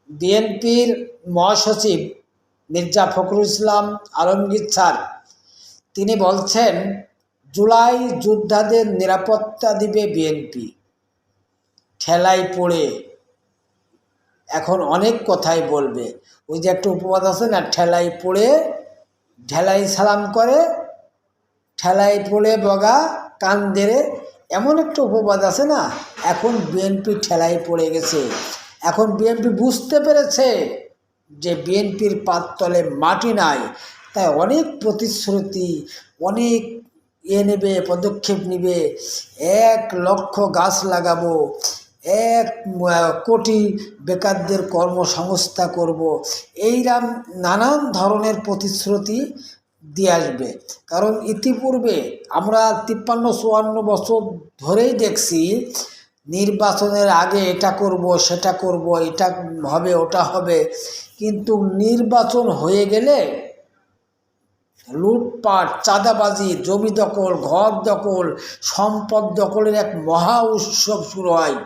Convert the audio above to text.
বিএনপির মহাসচিব মির্জা ফখরুল ইসলাম আলমগীর স্যার তিনি বলছেন জুলাই যোদ্ধাদের নিরাপত্তা দিবে বিএনপি। ঠেলায় পড়ে এখন অনেক কথাই বলবে। ওই যে একটা উপবাদ আছে না, ঠেলায় পড়ে ঢেলাই সালাম করে, ঠেলায় পড়ে বগা কান দেরে, এমন একটা উপবাদ আছে না। এখন বিএনপি ঠেলায় পড়ে গেছে। এখন বিএনপি বুঝতে পেরেছে যে বিএনপির পাততলে মাটি নাই। তাই অনেক প্রতিশ্রুতি, অনেক নেবে, পদক্ষেপ নেবে। 1,00,000 গাছ লাগাবো, 1 কোটি বেকারদের কর্মসংস্থা করব, এইরকম নানান ধরনের প্রতিশ্রুতি দিয়ে আসবে। কারণ ইতিপূর্বে আমরা 53-54 বছর ধরেই দেখছি নির্বাচনের আগে এটা করব, সেটা করব, এটা হবে, ওটা হবে, কিন্তু নির্বাচন হয়ে গেলে লুটপাট, চাঁদাবাজি, জমি দখল, ঘর দখল, সম্পদ দখলের এক মহা উৎসব শুরু হয়।